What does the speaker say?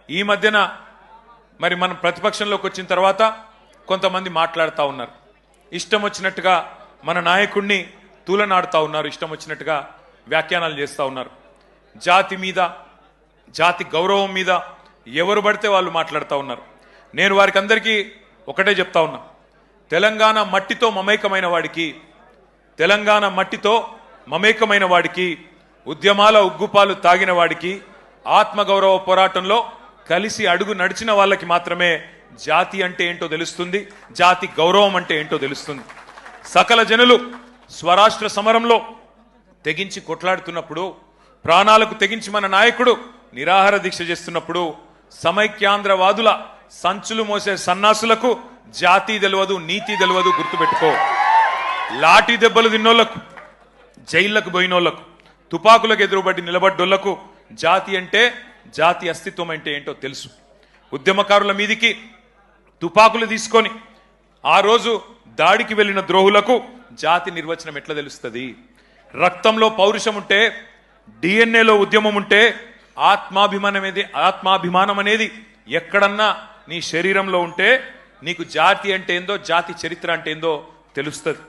ఈ మధ్యన మరి మనం ప్రతిపక్షంలోకి వచ్చిన తర్వాత కొంతమంది మాట్లాడుతూ ఉన్నారు, ఇష్టం వచ్చినట్టుగా మన నాయకుడిని తూలనాడుతూ ఉన్నారు, ఇష్టం వచ్చినట్టుగా వ్యాఖ్యానాలు చేస్తూ ఉన్నారు. జాతి మీద, జాతి గౌరవం మీద ఎవరు పడితే వాళ్ళు మాట్లాడుతూ ఉన్నారు. నేను వారికి అందరికీ ఒకటే చెప్తా ఉన్నా, తెలంగాణ మట్టితో మమేకమైన వాడికి, తెలంగాణ మట్టితో మమేకమైన వాడికి, ఉద్యమాల ఉగ్గుపాలు తాగిన వాడికి, ఆత్మగౌరవ పోరాటంలో కలిసి అడుగు నడిచిన వాళ్ళకి మాత్రమే జాతి అంటే ఏంటో తెలుస్తుంది, జాతి గౌరవం అంటే ఏంటో తెలుస్తుంది. సకల జనులు స్వరాష్ట్ర సమరంలో తెగించి కొట్లాడుతున్నప్పుడు, ప్రాణాలకు తెగించి మన నాయకుడు నిరాహార దీక్ష చేస్తున్నప్పుడు, సమైక్యాంధ్రవాదుల సంచులు మోసే సన్నాసులకు జాతి తెలియదు, నీతి తెలియదు, గుర్తుపెట్టుకో. లాఠీ దెబ్బలు తిన్నోళ్లకు, జైళ్లకు పోయినోళ్లకు, తుపాకులకు ఎదురుబడి నిలబడ్డోళ్లకు జాతి అంటే, జాతి అస్తిత్వం అంటే ఏంటో తెలుసు. ఉద్యమకారుల మీదికి తుపాకులు తీసుకొని ఆ రోజు దాడికి వెళ్లిన ద్రోహులకు జాతి నిర్వచనం ఎట్లా తెలుస్తుంది? రక్తంలో పౌరుషం ఉంటే, డిఎన్ఏలో ఉద్యమం ఉంటే, ఆత్మాభిమానం అనేది ఎక్కడన్నా నీ శరీరంలో ఉంటే నీకు జాతి అంటే ఏందో, జాతి చరిత్ర అంటే ఏందో తెలుస్తుంది.